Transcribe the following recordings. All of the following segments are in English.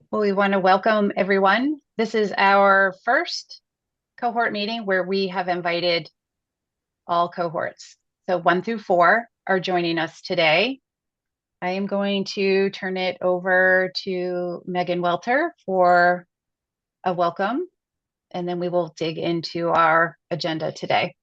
Well, we want to welcome everyone. This is our first cohort meeting where we have invited all cohorts. So 1 through 4 are joining us today. I am going to turn it over to Megan Welter for a welcome, and then we will dig into our agenda today.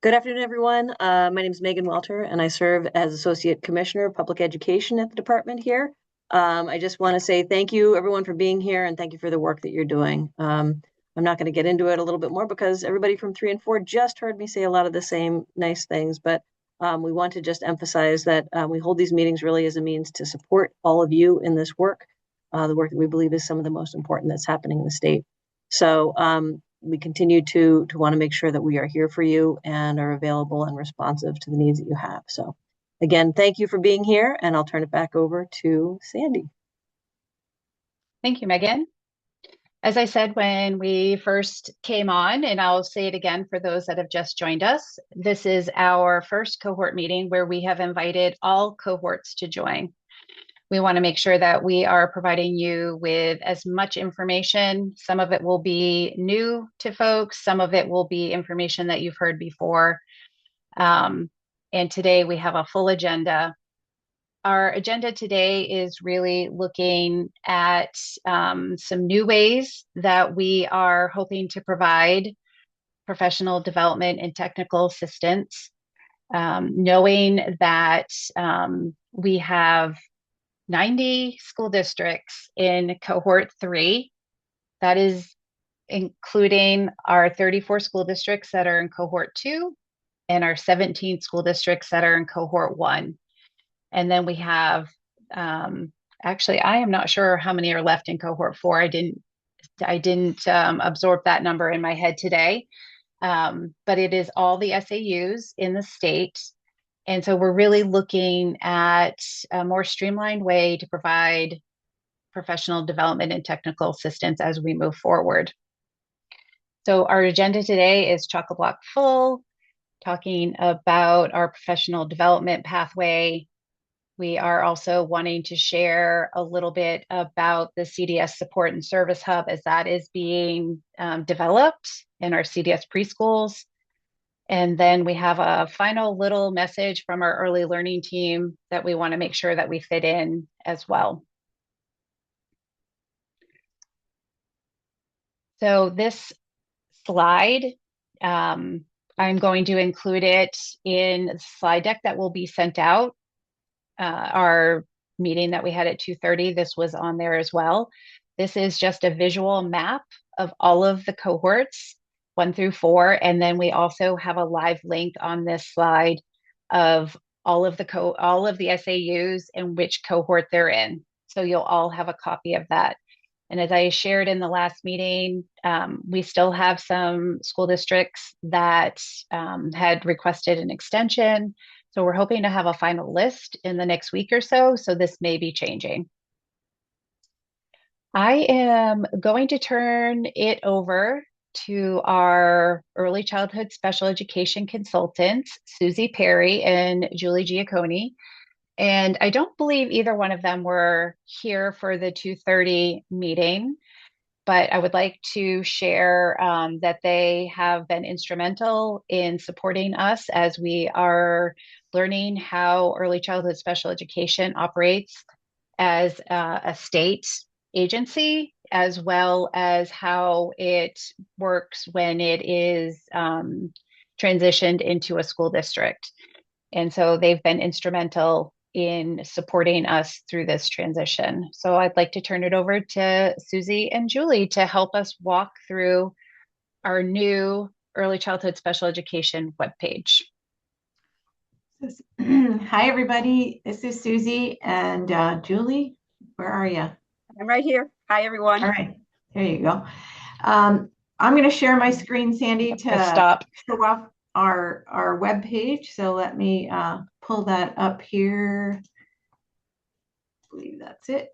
Good afternoon, everyone. My name is Megan Welter, and I serve as Associate Commissioner of Public Education at the department here. I just want to say thank you, everyone, for being here, and thank you for the work that you're doing. I'm not going to get into it a little bit more because everybody from 3 and 4 just heard me say a lot of the same nice things, but we want to just emphasize that we hold these meetings really as a means to support all of you in this work, the work that we believe is some of the most important that's happening in the state. So we continue to want to make sure that we are here for you and are available and responsive to the needs that you have. So again, thank you for being here, and I'll turn it back over to Sandy. Thank you, Megan. As I said when we first came on, and I'll say it again for those that have just joined us, this is our first cohort meeting where we have invited all cohorts to join. We want to make sure that we are providing you with as much information. Some of it will be new to folks, some of it will be information that you've heard before. And today we have a full agenda. Our agenda today is really looking at some new ways that we are hoping to provide professional development and technical assistance, knowing that we have 90 school districts in Cohort 3. That is including our 34 school districts that are in Cohort 2 and our 17 school districts that are in Cohort 1. And then we have, actually, I am not sure how many are left in Cohort 4. I didn't absorb that number in my head today. But it is all the SAUs in the state. And so we're really looking at a more streamlined way to provide professional development and technical assistance as we move forward. So our agenda today is chock-a-block full, talking about our professional development pathway. We are also wanting to share a little bit about the CDS Support and Service Hub as that is being developed in our CDS preschools. And then we have a final little message from our early learning team that we want to make sure that we fit in as well. So this slide, I'm going to include it in the slide deck that will be sent out. Our meeting that we had at 2:30, this was on there as well. This is just a visual map of all of the cohorts 1 through 4. And then we also have a live link on this slide of all of the SAUs and which cohort they're in. So you'll all have a copy of that. And as I shared in the last meeting, we still have some school districts that had requested an extension. So we're hoping to have a final list in the next week or so. So this may be changing. I am going to turn it over to our early childhood special education consultants, Susie Perry and Julie Giacconi. And I don't believe either one of them were here for the 2:30 meeting, but I would like to share that they have been instrumental in supporting us as we are learning how early childhood special education operates as a state agency, as well as how it works when it is transitioned into a school district. And so they've been instrumental in supporting us through this transition. So I'd like to turn it over to Susie and Julie to help us walk through our new early childhood special education webpage. Hi, everybody. This is Susie and Julie. Where are you? I'm right here. Hi, everyone. All right. There you go. I'm going to share my screen, Sandy, to show off our web page. So let me pull that up here. I believe that's it.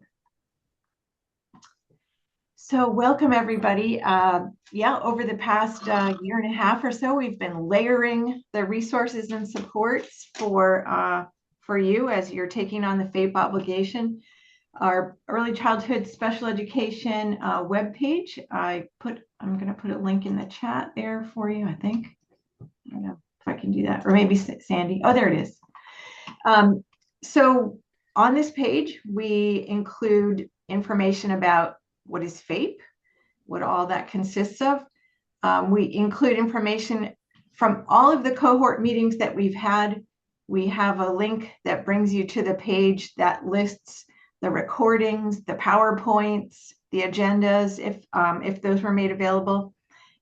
So welcome, everybody. Over the past year and a half or so, we've been layering the resources and supports for you as you're taking on the FAPE obligation. our early childhood special education webpage. I'm going to put a link in the chat there for you, I think. I don't know if I can do that, or maybe Sandy. Oh, there it is. So on this page, we include information about what is FAPE, what all that consists of. We include information from all of the cohort meetings that we've had. We have a link that brings you to the page that lists the recordings, the PowerPoints, the agendas, if those were made available.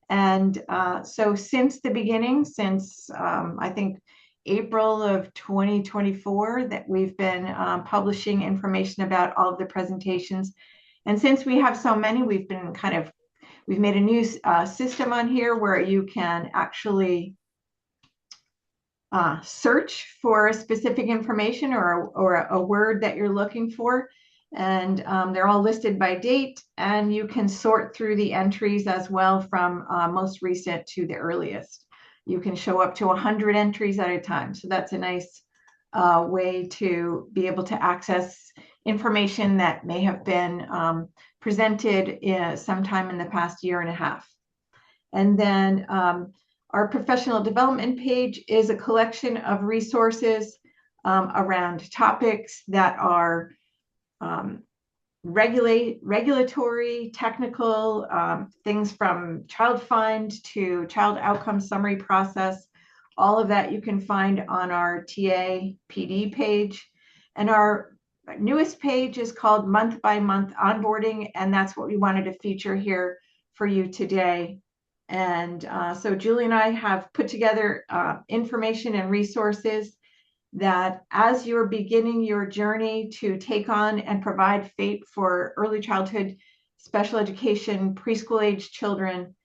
And so since the beginning, since I think April of 2024, that we've been publishing information about all of the presentations. And since we have so many, we've made a new system on here where you can actually search for specific information or a word that you're looking for. And they're all listed by date, and you can sort through the entries as well from most recent to the earliest. You can show up to 100 entries at a time. So that's a nice way to be able to access information that may have been presented sometime in the past year and a half. And then our professional development page is a collection of resources around topics that are regulatory, technical, things from child find to child outcome summary process. All of that you can find on our TA PD page. And our newest page is called Month by Month Onboarding, and that's what we wanted to feature here for you today. And so Julie and I have put together information and resources that as you're beginning your journey to take on and provide FAPE for early childhood special education preschool age children,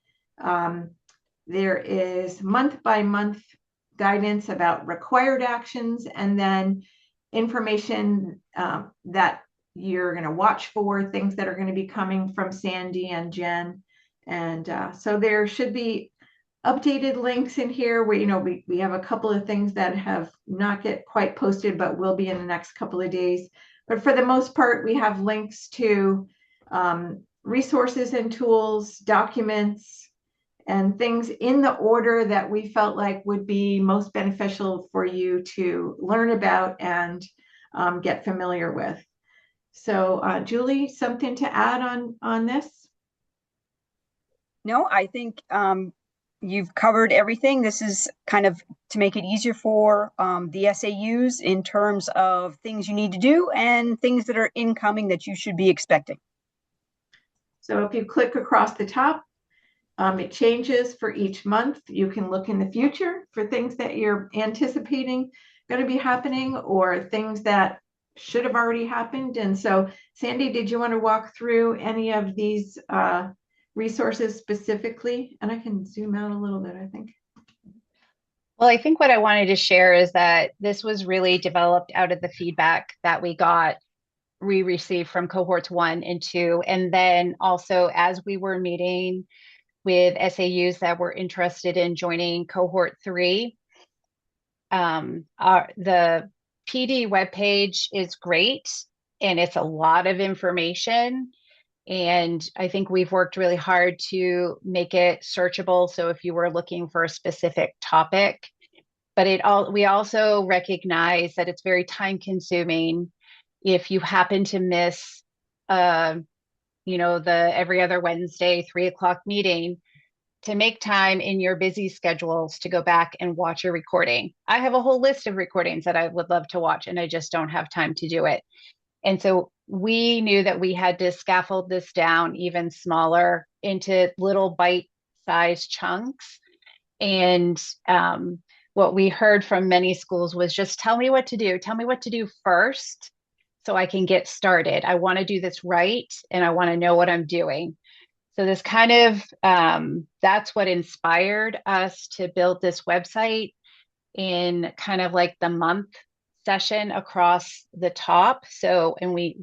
there is month by month guidance about required actions, and then information that you're going to watch for, things that are going to be coming from Sandy and Jen. And so there should be updated links in here where, we have a couple of things that have not get quite posted, but will be in the next couple of days. But for the most part, we have links to resources and tools, documents, and things in the order that we felt like would be most beneficial for you to learn about and get familiar with. So Julie, something to add on this? No, I think you've covered everything. This is kind of to make it easier for the SAUs in terms of things you need to do and things that are incoming that you should be expecting. So if you click across the top, it changes for each month. You can look in the future for things that you're anticipating going to be happening or things that should have already happened. And so, Sandy, did you want to walk through any of these resources specifically? And I can zoom out a little bit, I think. Well, I think what I wanted to share is that this was really developed out of the feedback that we received from cohorts 1 and 2. And then also as we were meeting with SAUs that were interested in joining cohort 3, the PD webpage is great and it's a lot of information. And I think we've worked really hard to make it searchable. So if you were looking for a specific topic, but we also recognize that it's very time consuming if you happen to miss, the every other Wednesday, 3:00 meeting, to make time in your busy schedules to go back and watch a recording. I have a whole list of recordings that I would love to watch, and I just don't have time to do it. And so we knew that we had to scaffold this down even smaller into little bite-sized chunks. And what we heard from many schools was just tell me what to do. Tell me what to do first so I can get started. I want to do this right, and I want to know what I'm doing. So this kind of, that's what inspired us to build this website in kind of like the month session across the top. So, and we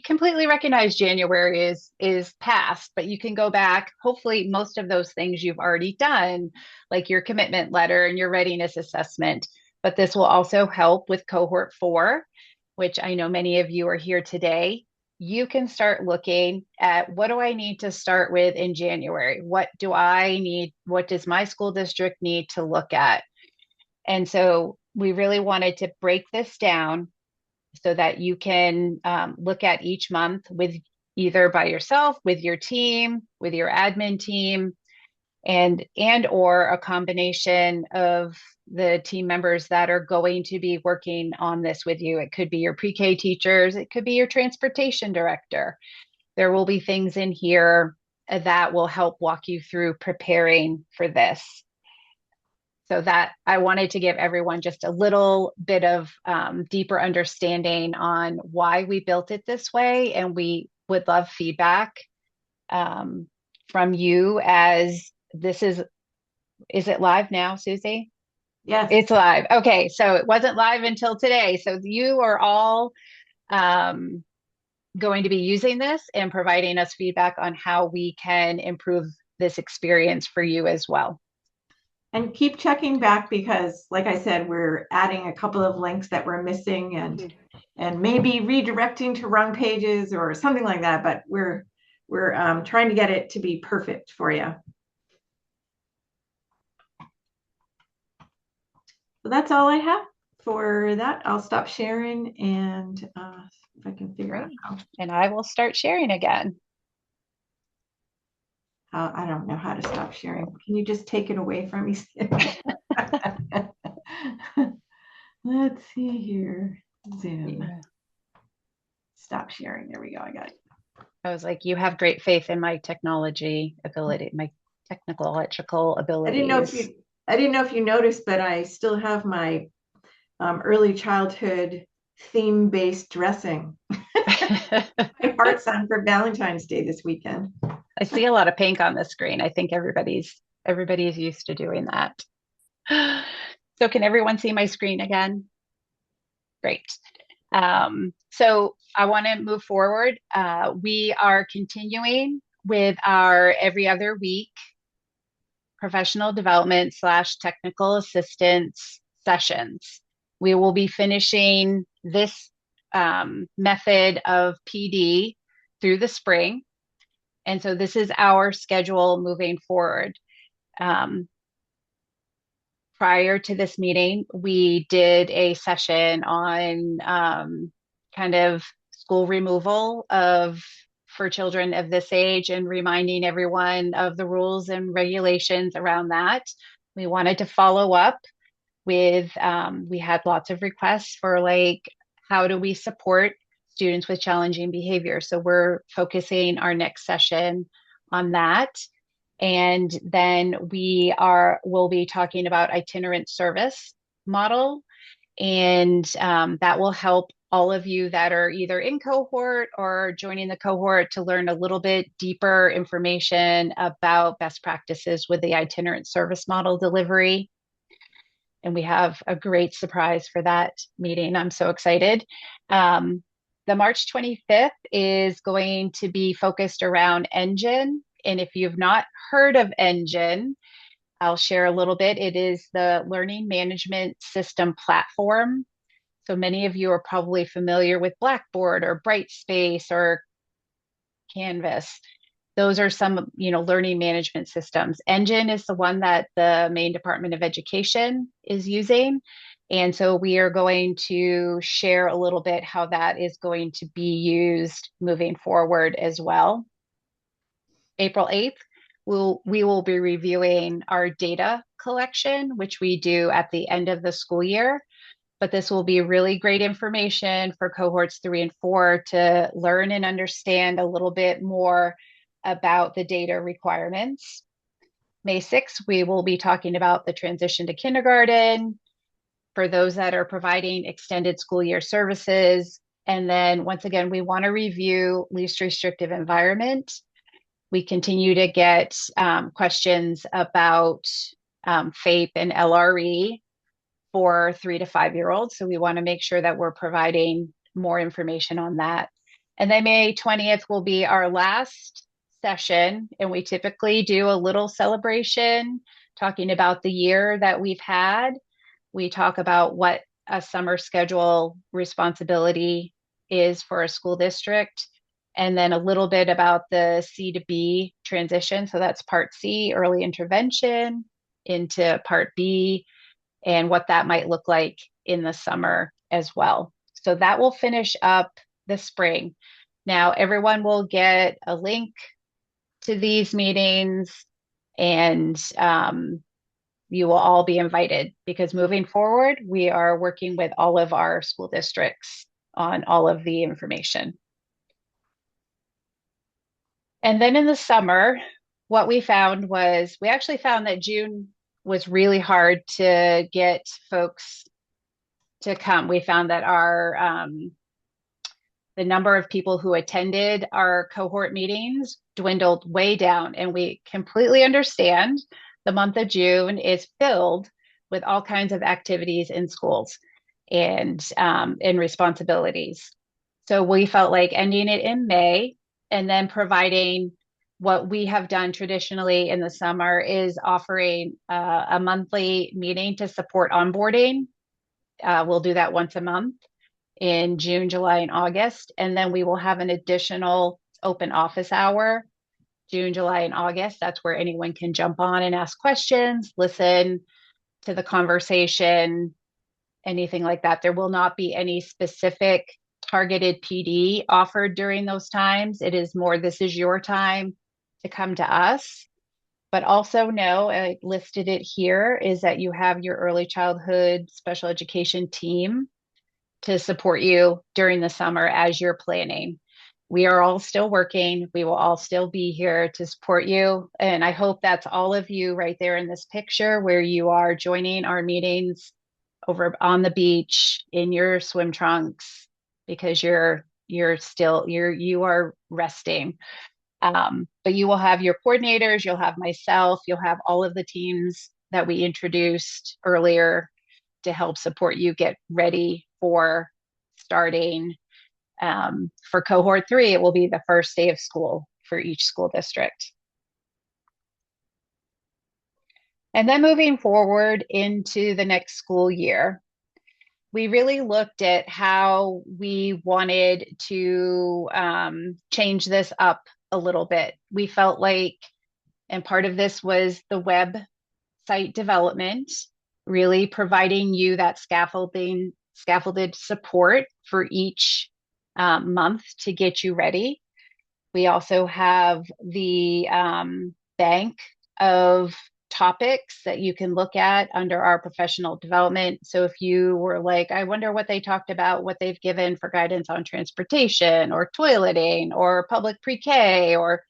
completely recognize January is past, but you can go back. Hopefully most of those things you've already done, like your commitment letter and your readiness assessment. But this will also help with cohort 4, which I know many of you are here today. you can start looking at, what do I need to start with in January? What do I need? What does my school district need to look at? And so we really wanted to break this down so that you can look at each month with either by yourself, with your team, with your admin team, and or a combination of the team members that are going to be working on this with you. It could be your pre-K teachers, it could be your transportation director. There will be things in here that will help walk you through preparing for this. So that I wanted to give everyone just a little bit of deeper understanding on why we built it this way. And we would love feedback from you as this is it live now, Susie? Yes. It's live. Okay. So it wasn't live until today. So you are all going to be using this and providing us feedback on how we can improve this experience for you as well. And keep checking back because, like I said, we're adding a couple of links that we're missing and maybe redirecting to wrong pages or something like that. But we're trying to get it to be perfect for you. So that's all I have for that. I'll stop sharing and if I can figure out how. And I will start sharing again. I don't know how to stop sharing. Can you just take it away from me? Let's see here. Zoom. Yeah. Stop sharing. There we go. I got it. I was like, you have great faith in my technology ability, my technological abilities. I didn't know if you noticed, but I still have my early childhood theme-based dressing. My heart's on for Valentine's Day this weekend. I see a lot of pink on the screen. I think everybody's used to doing that. So can everyone see my screen again? Great. So I want to move forward. We are continuing with our every other week professional development / technical assistance sessions. We will be finishing this method of PD through the spring. And so this is our schedule moving forward. Prior to this meeting, we did a session on kind of school removal for children of this age and reminding everyone of the rules and regulations around that. We wanted to follow up with, we had lots of requests for like, how do we support students with challenging behavior? So we're focusing our next session on that. And then we'll be talking about itinerant service model. And that will help all of you that are either in cohort or joining the cohort to learn a little bit deeper information about best practices with the itinerant service model delivery. And we have a great surprise for that meeting. I'm so excited. The March 25th is going to be focused around Engine. And if you've not heard of Engine, I'll share a little bit. It is the learning management system platform. So many of you are probably familiar with Blackboard or Brightspace or Canvas. Those are some, learning management systems. Engine is the one that the Maine Department of Education is using. And so we are going to share a little bit how that is going to be used moving forward as well. April 8th, we will be reviewing our data collection, which we do at the end of the school year. But this will be really great information for cohorts 3 and 4 to learn and understand a little bit more about the data requirements. May 6th, we will be talking about the transition to kindergarten for those that are providing extended school year services. And then once again, we want to review least restrictive environment. We continue to get questions about FAPE and LRE for 3 to 5 year olds. So we want to make sure that we're providing more information on that. And then May 20th will be our last session. And we typically do a little celebration talking about the year that we've had. We talk about what a summer schedule responsibility is for a school district. and then a little bit about the C to B transition. So that's part C, early intervention, into part B, and what that might look like in the summer as well. So that will finish up the spring. Now, everyone will get a link to these meetings, and you will all be invited, because moving forward, we are working with all of our school districts on all of the information. And then in the summer, what we found was we actually found that June was really hard to get folks to come. We found that the number of people who attended our cohort meetings dwindled way down, and we completely understand the month of June is filled with all kinds of activities in schools and responsibilities. So we felt like ending it in May and then providing what we have done traditionally in the summer is offering a monthly meeting to support onboarding. We'll do that once a month in June, July, and August. And then we will have an additional open office hour, June, July, and August. That's where anyone can jump on and ask questions, listen to the conversation, anything like that. There will not be any specific targeted PD offered during those times. It is more, this is your time to come to us. But also know, I listed it here, is that you have your early childhood special education team to support you during the summer as you're planning. We are all still working. We will all still be here to support you. And I hope that's all of you right there in this picture, where you are joining our meetings over on the beach in your swim trunks, because you are resting. But you will have your coordinators, you'll have myself, you'll have all of the teams that we introduced earlier to help support you get ready for starting. For cohort 3, it will be the first day of school for each school district. And then moving forward into the next school year, we really looked at how we wanted to change this up a little bit. We felt like, and part of this was the website development, really providing you that scaffolded support for each month to get you ready. We also have the bank of topics that you can look at under our professional development. So if you were like, I wonder what they talked about, what they've given for guidance on transportation or toileting or public pre-K, or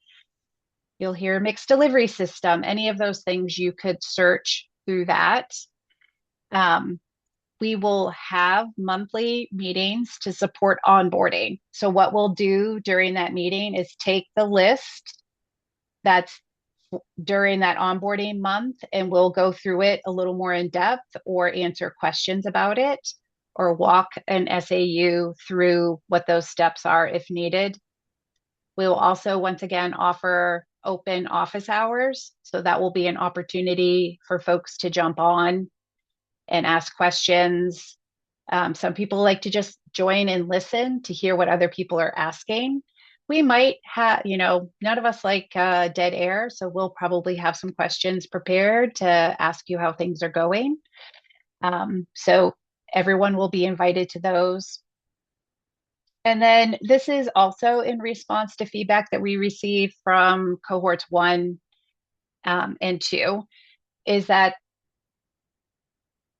you'll hear mixed delivery system, any of those things, you could search through that. We will have monthly meetings to support onboarding. So what we'll do during that meeting is take the list that's during that onboarding month, and we'll go through it a little more in depth, or answer questions about it, or walk an SAU through what those steps are if needed. We will also, once again, offer open office hours. So that will be an opportunity for folks to jump on and ask questions. Some people like to just join and listen to hear what other people are asking. We might have, none of us like dead air, so we'll probably have some questions prepared to ask you how things are going. So everyone will be invited to those. And then this is also in response to feedback that we received from cohorts 1 and 2, is that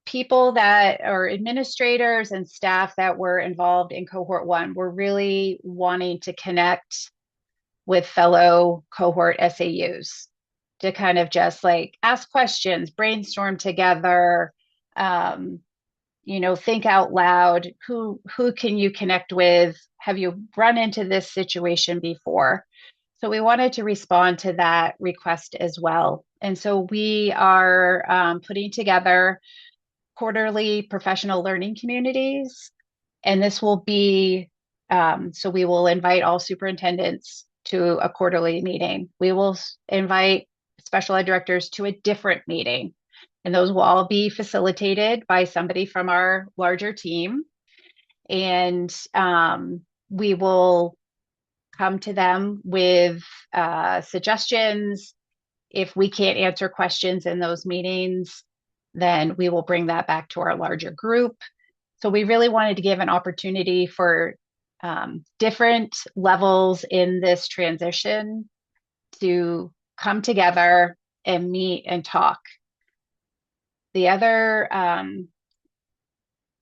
people that are administrators and staff that were involved in cohort 1 were really wanting to connect with fellow cohort SAUs to kind of just like ask questions, brainstorm together, think out loud. Who can you connect with? Have you run into this situation before? So we wanted to respond to that request as well. And so we are putting together quarterly professional learning communities. And this will be, so we will invite all superintendents to a quarterly meeting. We will invite special ed directors to a different meeting. And those will all be facilitated by somebody from our larger team. And we will come to them with suggestions. If we can't answer questions in those meetings, then we will bring that back to our larger group. So we really wanted to give an opportunity for different levels in this transition to come together and meet and talk. The other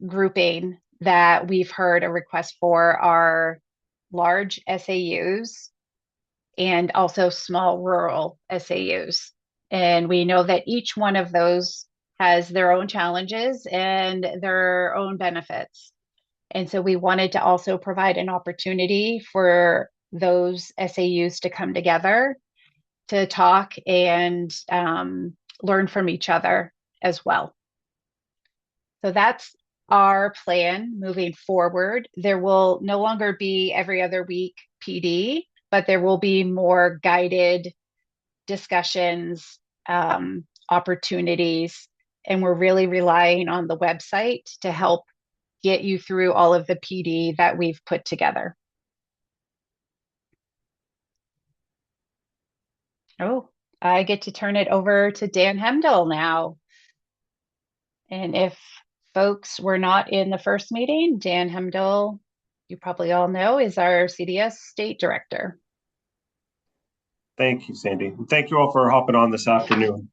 grouping that we've heard a request for are large SAUs and also small rural SAUs. And we know that each one of those has their own challenges and their own benefits. And so we wanted to also provide an opportunity for those SAUs to come together to talk and learn from each other as well. So that's our plan moving forward. There will no longer be every other week PD, but there will be more guided discussions, opportunities, and we're really relying on the website to help get you through all of the PD that we've put together. Oh, I get to turn it over to Dan Hemdall now. And if folks were not in the first meeting, Dan Hemdall, you probably all know, is our CDS State Director. Thank you, Sandy. And thank you all for hopping on this afternoon.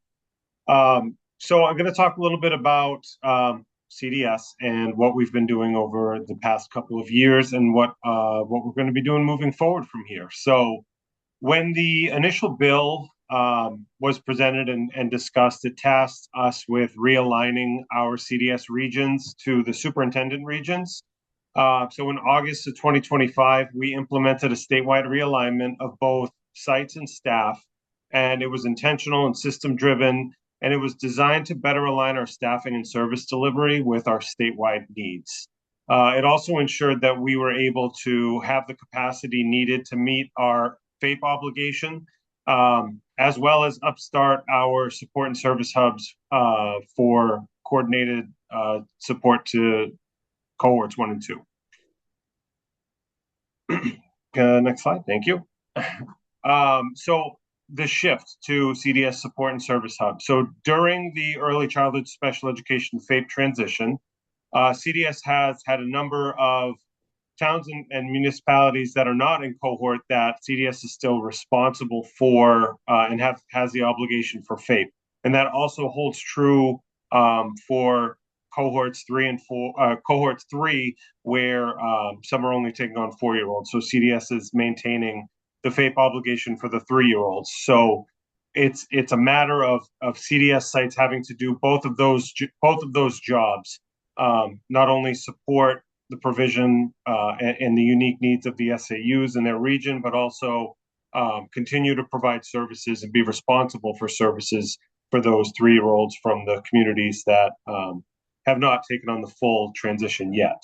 So I'm going to talk a little bit about CDS and what we've been doing over the past couple of years and what we're going to be doing moving forward from here. So when the initial bill was presented and discussed, it tasked us with realigning our CDS regions to the superintendent regions. So in August of 2025, we implemented a statewide realignment of both sites and staff, and it was intentional and system-driven, and it was designed to better align our staffing and service delivery with our statewide needs. It also ensured that we were able to have the capacity needed to meet our FAPE obligation, as well as upstart our support and service hubs for coordinated support to Cohorts 1 and 2. Next slide, thank you. So the shift to CDS support and service hub. So during the early childhood special education FAPE transition, CDS has had a number of towns and municipalities that are not in cohort that CDS is still responsible for and has the obligation for FAPE. And that also holds true for cohorts 3 and 4, cohorts 3, where some are only taking on 4-year-olds. So CDS is maintaining the FAPE obligation for the 3-year-olds. So it's a matter of CDS sites having to do both of those jobs, not only support the provision and the unique needs of the SAUs in their region, but also continue to provide services and be responsible for services for those 3-year-olds from the communities that have not taken on the full transition yet.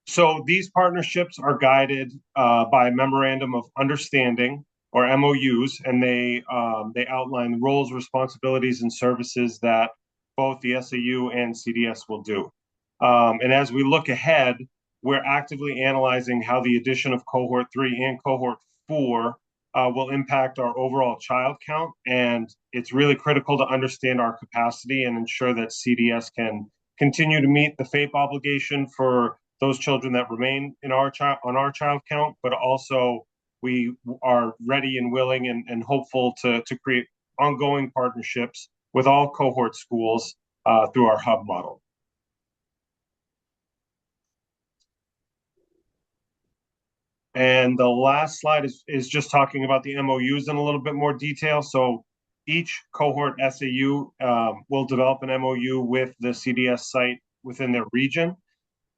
So these partnerships are guided by a memorandum of understanding, or MOUs, and they outline the roles, responsibilities, and services that both the SAU and CDS will do. And as we look ahead, we're actively analyzing how the addition of Cohort 3 and Cohort 4 will impact our overall child count. And it's really critical to understand our capacity and ensure that CDS can continue to meet the FAPE obligation for those children that remain in on our child count, but also we are ready and willing and hopeful to create ongoing partnerships with all cohort schools through our hub model. And the last slide is just talking about the MOUs in a little bit more detail. So each cohort SAU will develop an MOU with the CDS site within their region.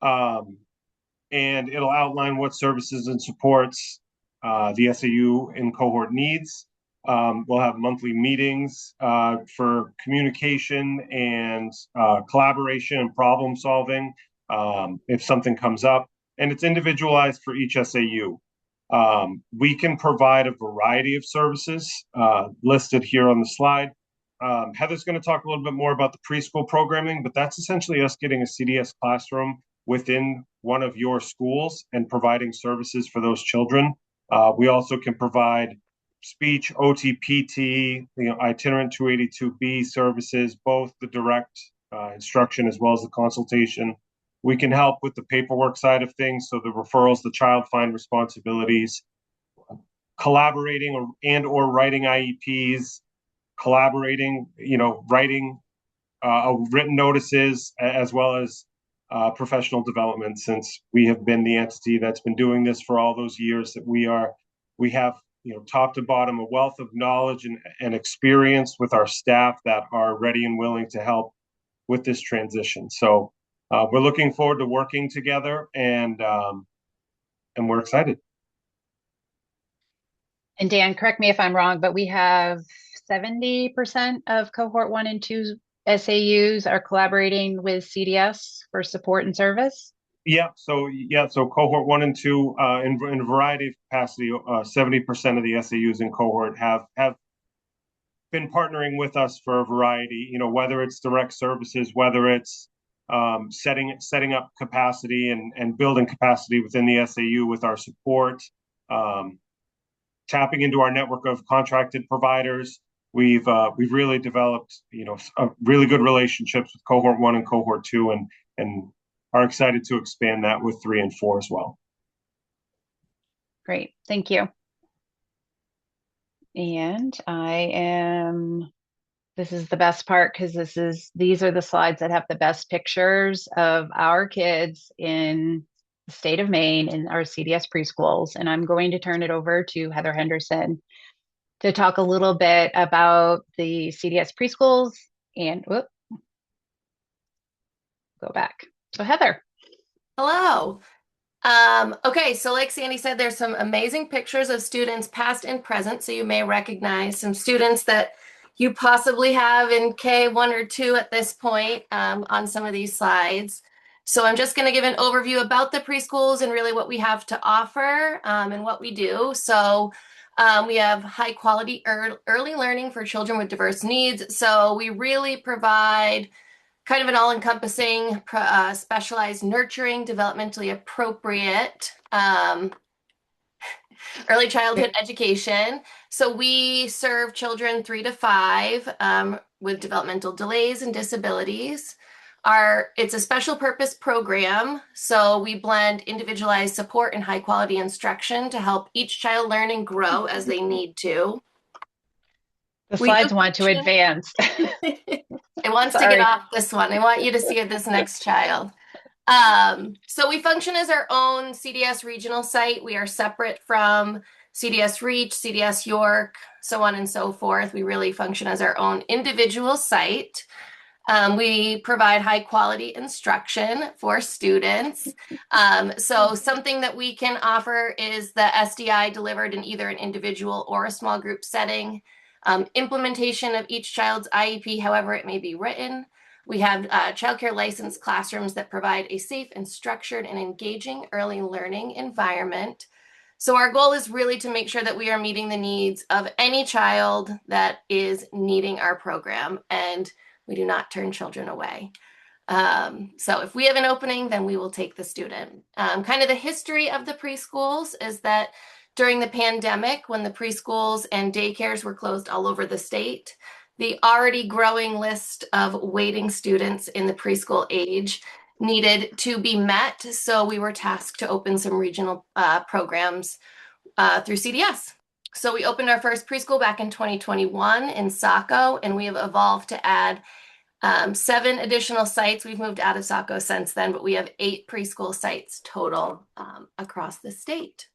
And it'll outline what services and supports the SAU in cohort needs. We'll have monthly meetings for communication and collaboration and problem solving if something comes up. And it's individualized for each SAU. We can provide a variety of services listed here on the slide. Heather's going to talk a little bit more about the preschool programming, but that's essentially us getting a CDS classroom within one of your schools and providing services for those children. We also can provide speech, OT, PT, itinerant 282B services, both the direct instruction as well as the consultation. We can help with the paperwork side of things, so the referrals, the child find responsibilities, collaborating or writing IEPs, collaborating, writing written notices, as well as professional development, since we have been the entity that's been doing this for all those years that we have, top to bottom, a wealth of knowledge and experience with our staff that are ready and willing to help with this transition. So we're looking forward to working together, and we're excited. And Dan, correct me if I'm wrong, but we have 70% of cohort 1 and 2 SAUs are collaborating with CDS for support and service. Yeah. So cohort 1 and 2, in a variety of capacity, 70% of the SAUs in cohort have been partnering with us for a variety, whether it's direct services, whether it's setting up capacity and building capacity within the SAU with our support, tapping into our network of contracted providers. We've really developed, really good relationships with cohort 1 and cohort 2, and are excited to expand that with 3 and 4 as well. Great, thank you. And this is the best part, because these are the slides that have the best pictures of our kids in the state of Maine in our CDS preschools. And I'm going to turn it over to Heather Henderson to talk a little bit about the CDS preschools and go back. So Heather. Hello. Okay, so like Sandy said, there's some amazing pictures of students past and present, so you may recognize some students that you possibly have in K1 or 2 at this point on some of these slides. So I'm just going to give an overview about the preschools and really what we have to offer and what we do. So we have high quality early learning for children with diverse needs. So we really provide kind of an all-encompassing, specialized nurturing, developmentally appropriate early childhood education. So we serve children 3 to 5 with developmental delays and disabilities. It's a special purpose program, so we blend individualized support and high quality instruction to help each child learn and grow as they need to. The slides want to advance. It wants to get off this one. I want you to see this next child. So we function as our own CDS regional site. We are separate from CDS Reach, CDS York, so on and so forth. We really function as our own individual site. We provide high quality instruction for students. So something that we can offer is the SDI delivered in either an individual or a small group setting. Implementation of each child's IEP, however it may be written. We have childcare licensed classrooms that provide a safe and structured and engaging early learning environment. So our goal is really to make sure that we are meeting the needs of any child that is needing our program, and we do not turn children away. So if we have an opening, then we will take the student. Kind of the history of the preschools is that during the pandemic, when the preschools and daycares were closed all over the state, the already growing list of waiting students in the preschool age needed to be met. So we were tasked to open some regional programs through CDS. So we opened our first preschool back in 2021 in Saco, and we have evolved to add 7 additional sites. We've moved out of Saco since then, but we have 8 preschool sites total across the state.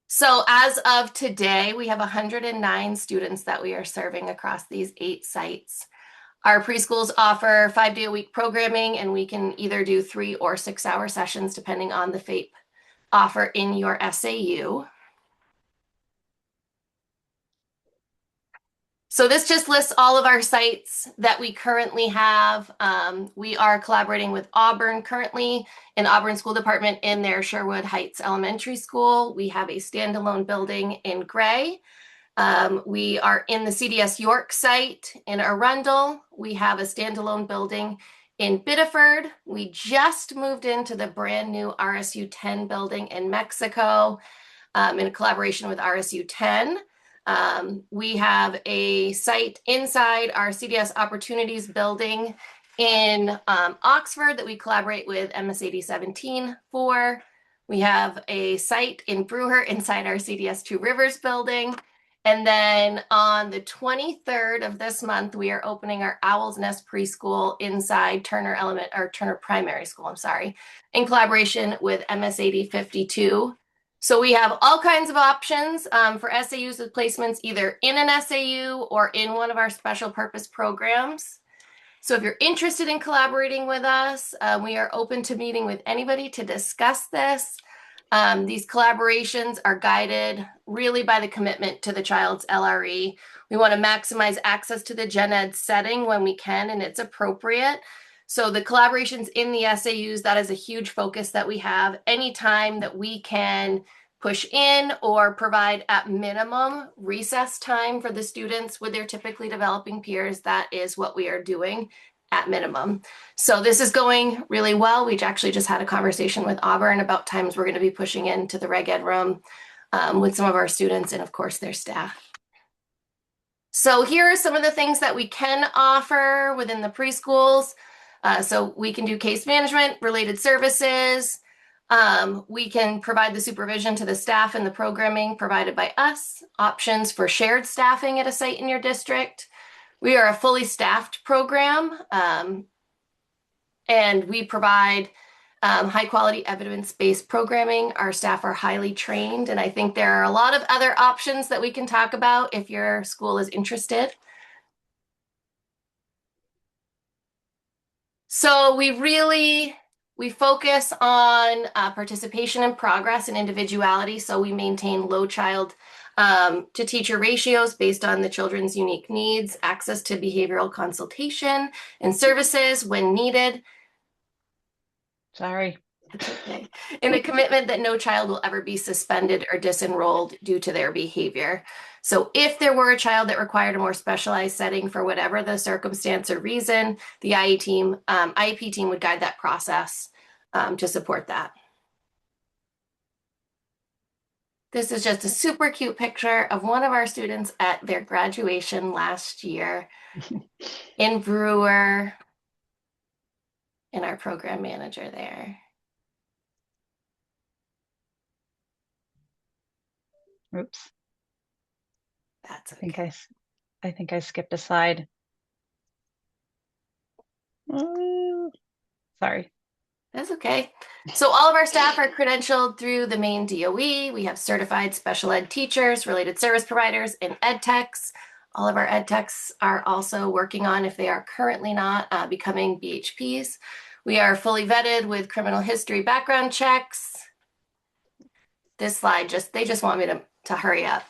So as of today, we have 109 students that we are serving across these 8 sites. Our preschools offer 5-day-a-week programming, and we can either do 3 or 6-hour sessions depending on the FAPE offer in your SAU. So this just lists all of our sites that we currently have. We are collaborating with Auburn currently in Auburn School Department in their Sherwood Heights Elementary School. We have a standalone building in Gray. We are in the CDS York site in Arundel. We have a standalone building In Biddeford, we just moved into the brand new RSU 10 building in Mexico in collaboration with RSU 10. We have a site inside our CDS Opportunities building in Oxford that we collaborate with MS80 17 for. We have a site in Brewer inside our CDS Two Rivers building. And then on the 23rd of this month, we are opening our Owl's Nest preschool inside Turner Primary School, in collaboration with MS80 52. So we have all kinds of options for SAUs with placements either in an SAU or in one of our special purpose programs. So if you're interested in collaborating with us, we are open to meeting with anybody to discuss this. These collaborations are guided really by the commitment to the child's LRE. We want to maximize access to the gen ed setting when we can and it's appropriate. So the collaborations in the SAUs, that is a huge focus that we have. Anytime that we can push in or provide at minimum recess time for the students with their typically developing peers, that is what we are doing at minimum. So this is going really well. We actually just had a conversation with Auburn about times we're going to be pushing into the reg ed room with some of our students and of course their staff. So here are some of the things that we can offer within the preschools. So we can do case management, related services. We can provide the supervision to the staff and the programming provided by us, options for shared staffing at a site in your district. We are a fully staffed program, and we provide high quality evidence-based programming. Our staff are highly trained, and I think there are a lot of other options that we can talk about if your school is interested. So we focus on participation and progress and individuality. So we maintain low child to teacher ratios based on the children's unique needs, access to behavioral consultation and services when needed. Sorry. It's okay. And a commitment that no child will ever be suspended or disenrolled due to their behavior. So if there were a child that required a more specialized setting for whatever the circumstance or reason, the IEP team would guide that process to support that. This is just a super cute picture of one of our students at their graduation last year in Brewer, and our program manager there. Oops. That's okay. I think I skipped a slide. Sorry. That's okay. So all of our staff are credentialed through the Maine DOE. We have certified special ed teachers, related service providers, and ed techs. All of our ed techs are also working on, if they are currently not, becoming BHPs. We are fully vetted with criminal history background checks. This slide they just want me to hurry up.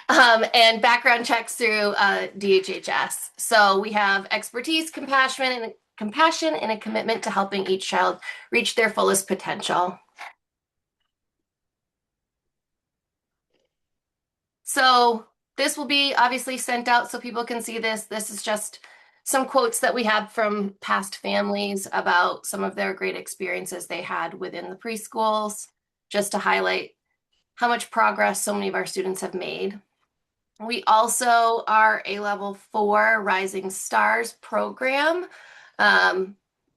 And background checks through DHHS. So we have expertise, compassion, and a commitment to helping each child reach their fullest potential. So this will be obviously sent out so people can see this. This is just some quotes that we have from past families about some of their great experiences they had within the preschools, just to highlight how much progress so many of our students have made. We also are a level 4 Rising Stars program.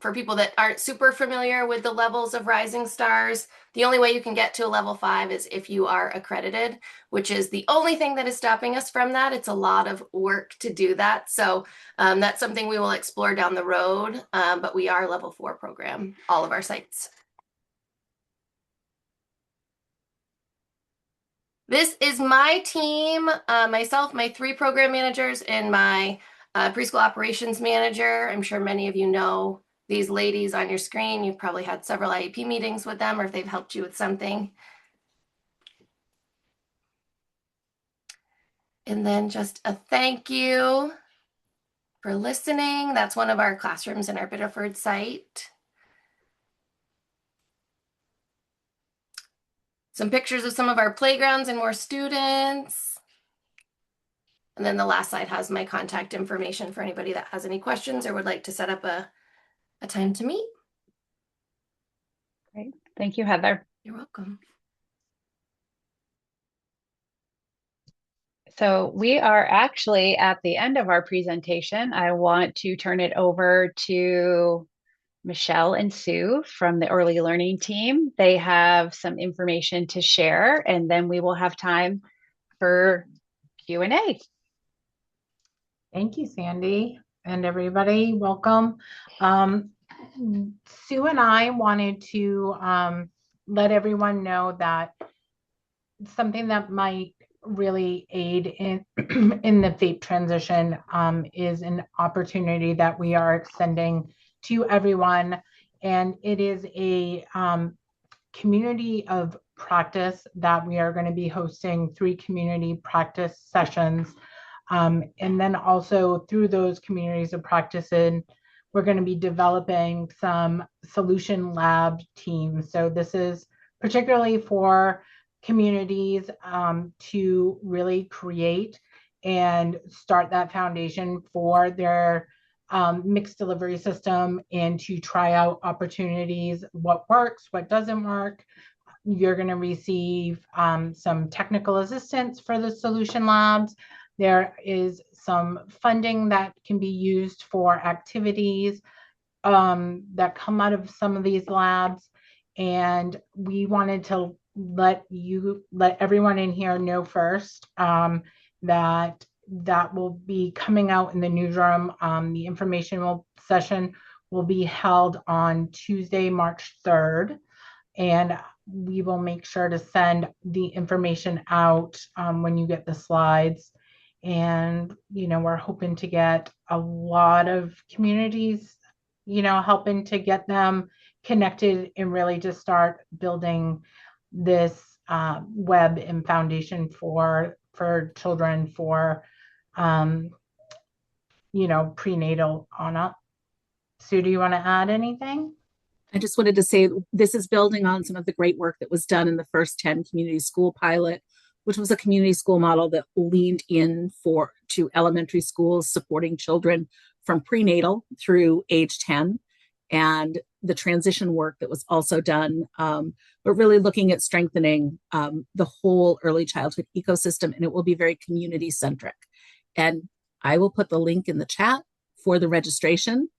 For people that aren't super familiar with the levels of Rising Stars, the only way you can get to a level 5 is if you are accredited, which is the only thing that is stopping us from that. It's a lot of work to do that. So that's something we will explore down the road, but we are a level 4 program, all of our sites. This is my team, myself, my 3 program managers, and my preschool operations manager. I'm sure many of you know these ladies on your screen. You've probably had several IEP meetings with them, or if they've helped you with something. And then just a thank you for listening. That's one of our classrooms in our Biddeford site. Some pictures of some of our playgrounds and more students. And then the last slide has my contact information for anybody that has any questions or would like to set up a a time to meet. Great. Thank you, Heather. You're welcome. So we are actually at the end of our presentation. I want to turn it over to Michelle and Sue from the early learning team. They have some information to share, and then we will have time for Q&A. Thank you, Sandy, and everybody. Welcome. Sue and I wanted to let everyone know that something that might really aid in in the FAPE transition is an opportunity that we are extending to everyone, and it is a community of practice that we are going to be hosting 3 community practice sessions, and then also through those communities of practice, and we're going to be developing some solution lab teams. So this is particularly for communities to really create and start that foundation for their mixed delivery system, and to try out opportunities, what works, what doesn't work. You're going to receive some technical assistance for the solution labs. There is some funding that can be used for activities that come out of some of these labs. And we wanted to let everyone in here know first that will be coming out in the newsroom. The informational session will be held on Tuesday, March 3rd. And we will make sure to send the information out when you get the slides. And, we're hoping to get a lot of communities, helping to get them connected and really just start building this web and foundation for children for, prenatal on up. Sue, do you want to add anything? I just wanted to say this is building on some of the great work that was done in the first 10 community school pilot, which was a community school model that leaned in to elementary schools supporting children from prenatal through age 10, and the transition work that was also done, but really looking at strengthening the whole early childhood ecosystem, and it will be very community centric. And I will put the link in the chat for the registration.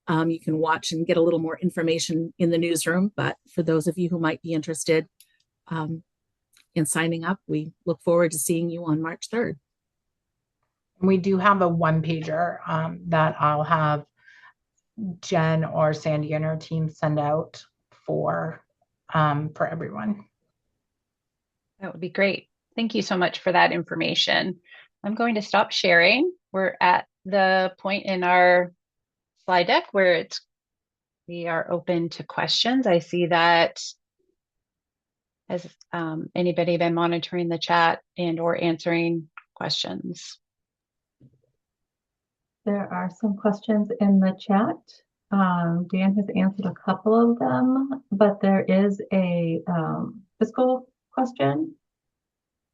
You can watch and get a little more information in the newsroom, but for those of you who might be interested in signing up, we look forward to seeing you on March 3rd. We do have a one-pager that I'll have Jen or Sandy and her team send out for everyone. That would be great. Thank you so much for that information. I'm going to stop sharing. We're at the point in our slide deck where we are open to questions. I see that. Has anybody been monitoring the chat and or answering questions? There are some questions in the chat. Dan has answered a couple of them, but there is a fiscal question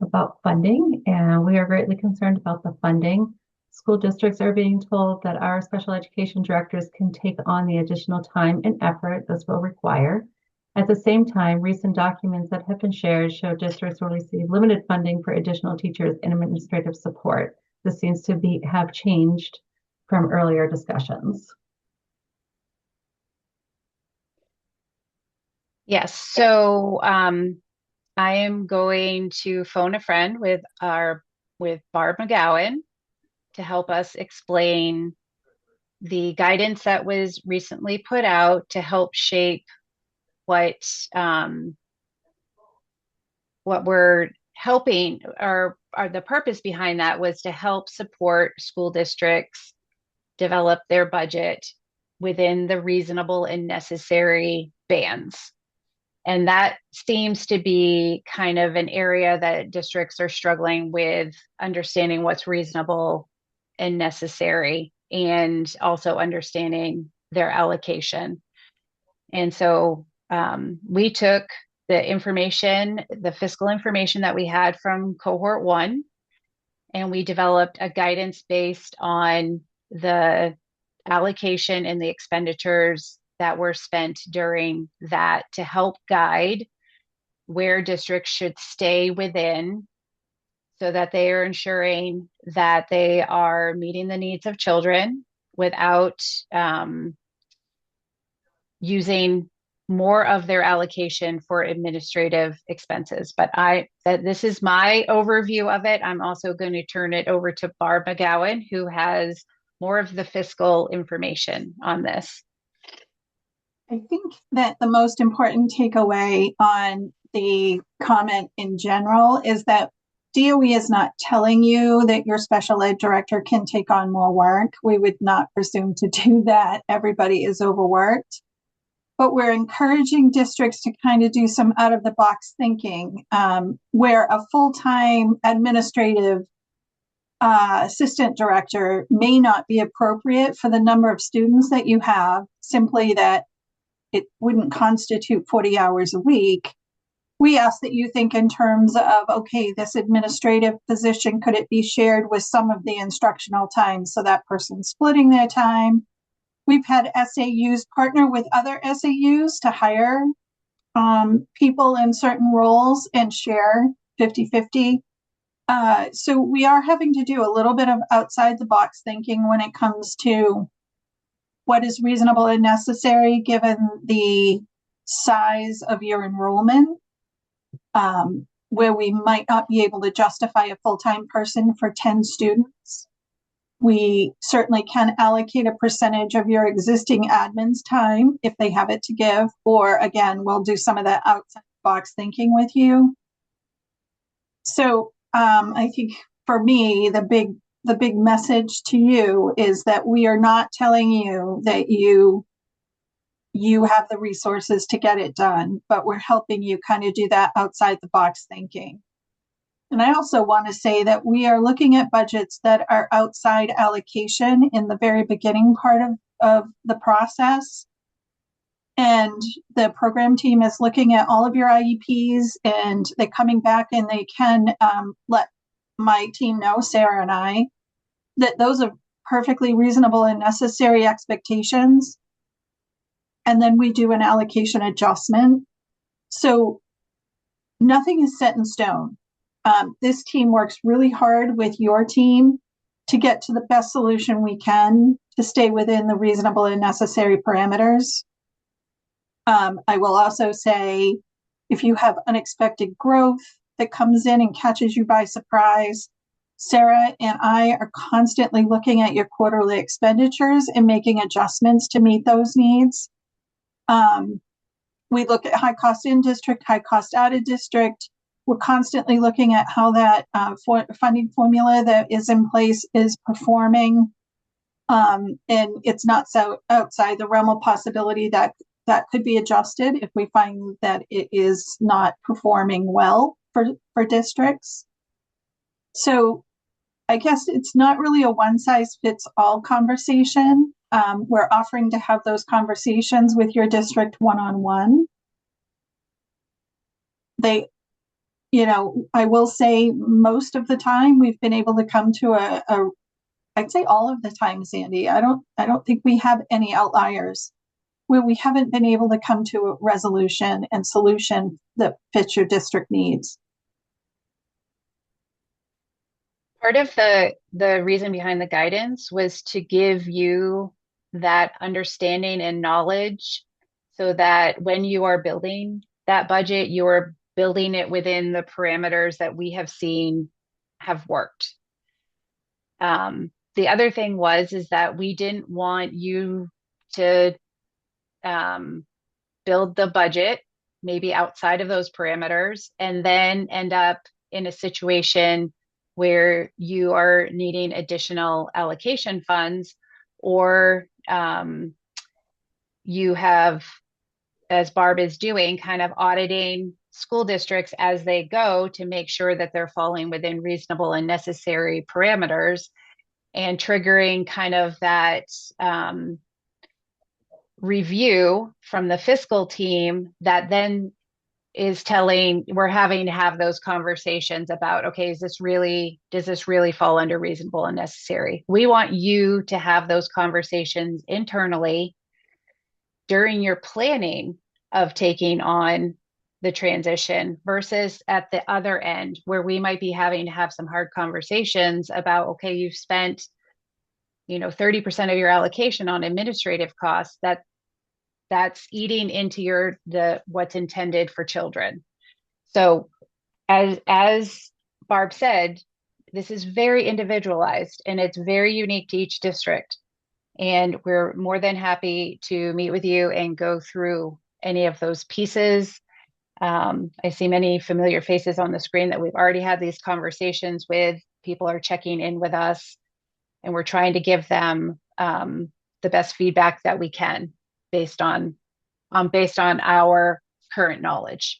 about funding, and we are greatly concerned about the funding. School districts are being told that our special education directors can take on the additional time and effort this will require. At the same time, recent documents that have been shared show districts will receive limited funding for additional teachers and administrative support. This seems to have changed from earlier discussions. Yes, so I am going to phone a friend with Barb McGowan to help us explain the guidance that was recently put out to help shape what we're helping, or the purpose behind that was to help support school districts develop their budget within the reasonable and necessary bands. And that seems to be kind of an area that districts are struggling with, understanding what's reasonable and necessary, and also understanding their allocation. And so we took the information, the fiscal information that we had from Cohort 1, and we developed a guidance based on the allocation and the expenditures that were spent during that to help guide where districts should stay within so that they are ensuring that they are meeting the needs of children without using more of their allocation for administrative expenses. But this is my overview of it. I'm also going to turn it over to Barb McGowan, who has more of the fiscal information on this. I think that the most important takeaway on the comment in general is that DOE is not telling you that your special ed director can take on more work. We would not presume to do that. Everybody is overworked. But we're encouraging districts to kind of do some out of the box thinking, where a full-time administrative assistant director may not be appropriate for the number of students that you have, simply that it wouldn't constitute 40 hours a week. We ask that you think in terms of, okay, this administrative position, could it be shared with some of the instructional time so that person's splitting their time? We've had SAUs partner with other SAUs to hire people in certain roles and share 50-50. So we are having to do a little bit of outside the box thinking when it comes to what is reasonable and necessary given the size of your enrollment, where we might not be able to justify a full-time person for 10 students. We certainly can allocate a percentage of your existing admin's time if they have it to give, or again, we'll do some of that outside box thinking with you. So I think for me, the big message to you is that we are not telling you that you have the resources to get it done, but we're helping you kind of do that outside the box thinking. And I also want to say that we are looking at budgets that are outside allocation in the very beginning part of the process. And the program team is looking at all of your IEPs, and they're coming back and they can let my team know, Sarah and I, that those are perfectly reasonable and necessary expectations. And then we do an allocation adjustment. So nothing is set in stone. This team works really hard with your team to get to the best solution we can to stay within the reasonable and necessary parameters. I will also say, if you have unexpected growth that comes in and catches you by surprise, Sarah and I are constantly looking at your quarterly expenditures and making adjustments to meet those needs. We look at high cost in district, high cost out of district. We're constantly looking at how that funding formula that is in place is performing. And it's not so outside the realm of possibility that could be adjusted if we find that it is not performing well for districts. So I guess it's not really a one size fits all conversation. We're offering to have those conversations with your district one-on-one. I will say most of the time we've been able to come to I'd say all of the time, Sandy. I don't think we have any outliers where we haven't been able to come to a resolution and solution that fits your district needs. Part of the reason behind the guidance was to give you that understanding and knowledge so that when you are building that budget, you're building it within the parameters that we have seen have worked. The other thing is that we didn't want you to build the budget maybe outside of those parameters and then end up in a situation where you are needing additional allocation funds, or you have, as Barb is doing, kind of auditing school districts as they go to make sure that they're falling within reasonable and necessary parameters, and triggering kind of that review from the fiscal team that then we're having to have those conversations about, okay, does this really fall under reasonable and necessary? We want you to have those conversations internally during your planning of taking on the transition versus at the other end where we might be having to have some hard conversations about, okay, you've spent 30% of your allocation on administrative costs, that's eating into what's intended for children. So as Barb said, this is very individualized and it's very unique to each district. And we're more than happy to meet with you and go through any of those pieces. I see many familiar faces on the screen that we've already had these conversations with. People are checking in with us, and we're trying to give them the best feedback that we can based on our current knowledge.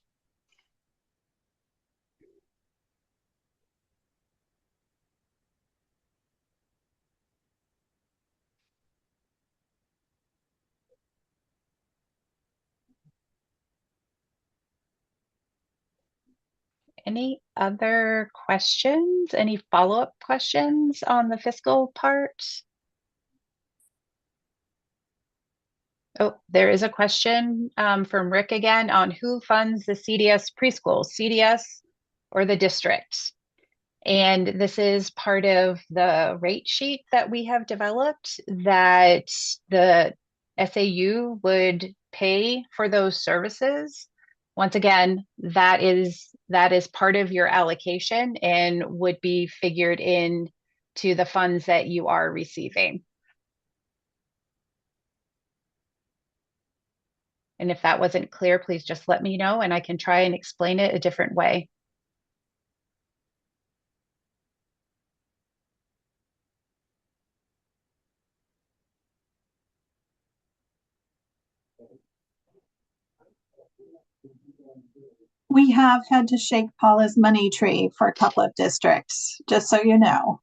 Any other questions? Any follow-up questions on the fiscal part? Oh, there is a question from Rick again on who funds the CDS preschools, CDS or the district? And this is part of the rate sheet that we have developed that the SAU would pay for those services. Once again, that is part of your allocation and would be figured in to the funds that you are receiving. And if that wasn't clear, please just let me know and I can try and explain it a different way. We have had to shake Paula's money tree for a couple of districts, just so you know.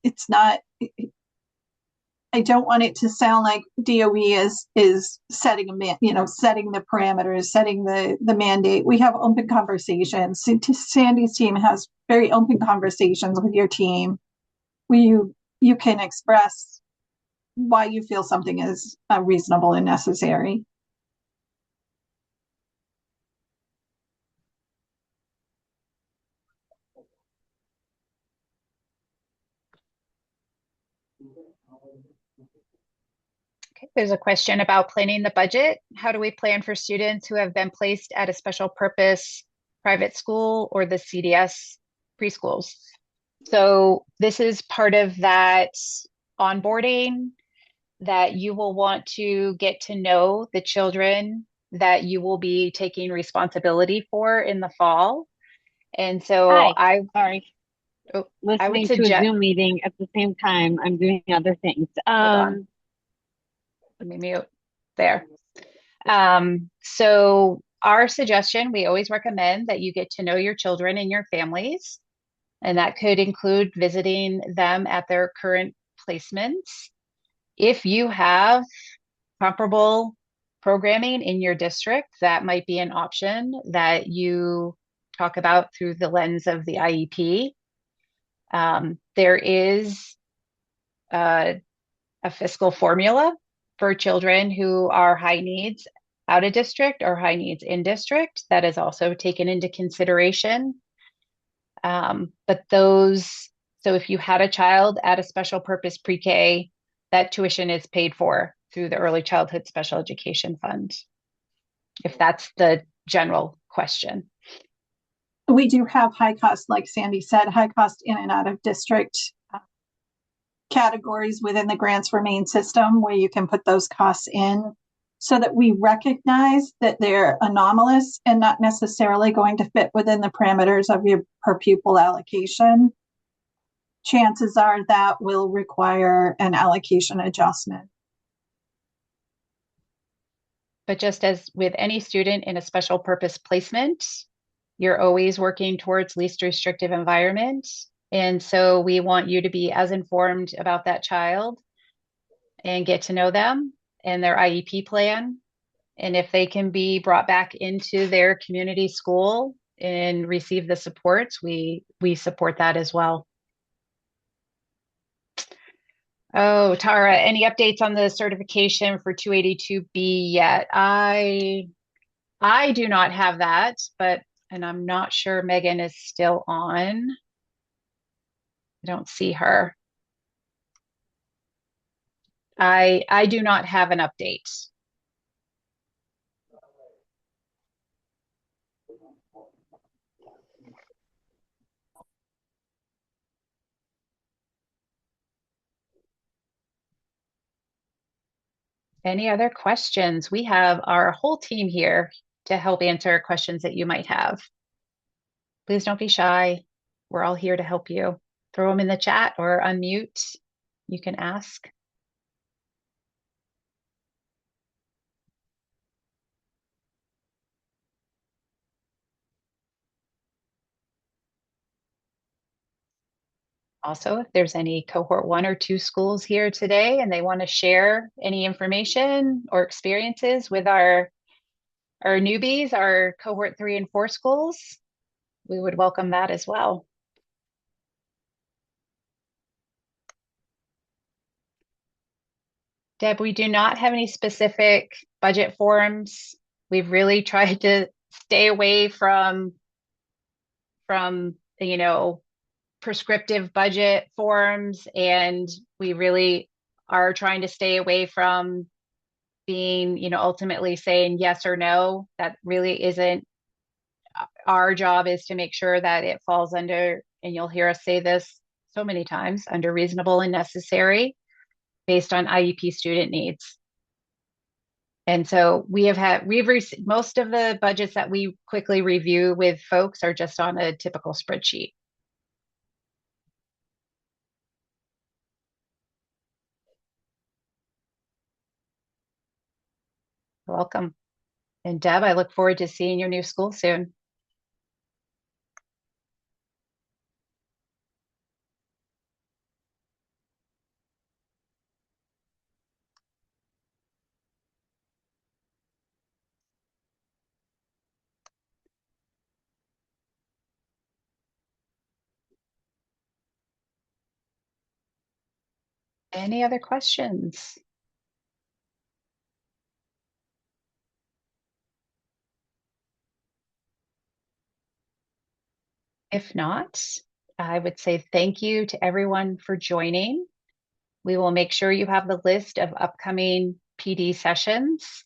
It's not, I don't want it to sound like DOE is setting setting the parameters, setting the mandate. We have open conversations. Sandy's team has very open conversations with your team where you can express why you feel something is reasonable and necessary. Okay, there's a question about planning the budget. How do we plan for students who have been placed at a special purpose private school or the CDS preschools? So this is part of that onboarding that you will want to get to know the children that you will be taking responsibility for in the fall. And so Hi, sorry. I would Listening to a suggest, Zoom meeting at the same time. I'm doing other things. hold on. Let me mute there. So our suggestion, we always recommend that you get to know your children and your families, and that could include visiting them at their current placements. If you have comparable programming in your district, that might be an option that you talk about through the lens of the IEP. There is a fiscal formula for children who are high needs out of district or high needs in district that is also taken into consideration. But so if you had a child at a special purpose pre-K, that tuition is paid for through the Early Childhood Special Education Fund, if that's the general question. We do have high cost, like Sandy said, high cost in and out of district categories within the Grants for Maine system where you can put those costs in so that we recognize that they're anomalous and not necessarily going to fit within the parameters of your per pupil allocation. Chances are that will require an allocation adjustment. But just as with any student in a special purpose placement, you're always working towards least restrictive environment. And so we want you to be as informed about that child and get to know them and their IEP plan And if they can be brought back into their community school and receive the supports, we support that as well. Oh, Tara, any updates on the certification for 282B yet? I do not have that, and I'm not sure Megan is still on. I don't see her. I do not have an update. Any other questions? We have our whole team here to help answer questions that you might have. Please don't be shy. We're all here to help you. Throw them in the chat or unmute. You can ask. Also, if there's any cohort 1 or 2 schools here today and they want to share any information or experiences with our newbies, our cohort 3 and 4 schools, we would welcome that as well. Deb, we do not have any specific budget forums. We've really tried to stay away from prescriptive budget forms, and we really are trying to stay away from being, ultimately saying yes or no. That really isn't our job. Is to make sure that it falls under, and you'll hear us say this so many times, under reasonable and necessary based on IEP student needs. And so we've received most of the budgets that we quickly review with folks are just on a typical spreadsheet. You're welcome. And Deb, I look forward to seeing your new school soon. Any other questions? If not, I would say thank you to everyone for joining. We will make sure you have the list of upcoming PD sessions.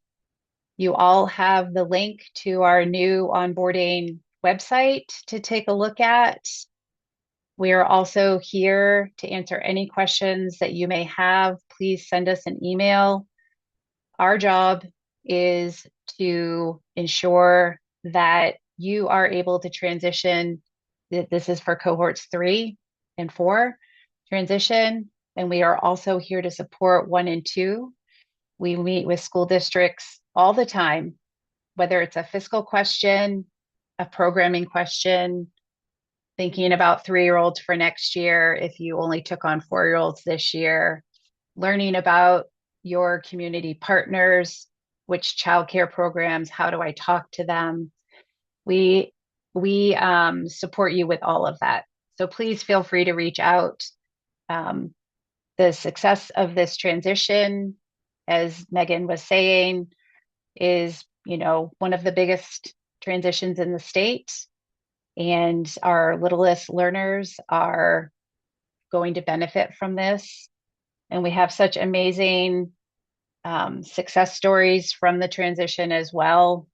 You all have the link to our new onboarding website to take a look at. We are also here to answer any questions that you may have. Please send us an email. Our job is to ensure that you are able to transition. This is for cohorts 3 and 4 transition. And we are also here to support 1 and 2. We meet with school districts all the time, whether it's a fiscal question, a programming question, thinking about 3-year-olds for next year, if you only took on 4-year-olds this year, learning about your community partners, which childcare programs, how do I talk to them? We support you with all of that. So please feel free to reach out. The success of this transition, as Megan was saying, is, one of the biggest transitions in the state. And our littlest learners are going to benefit from this. And we have such amazing success stories from the transition as well.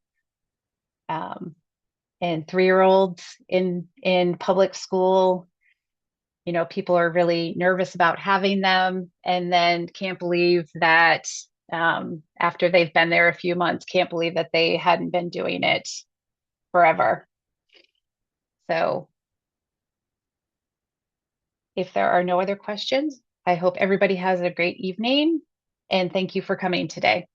And 3-year-olds in public school, people are really nervous about having them, and then can't believe that after they've been there a few months, can't believe that they hadn't been doing it forever. So if there are no other questions, I hope everybody has a great evening, and thank you for coming today.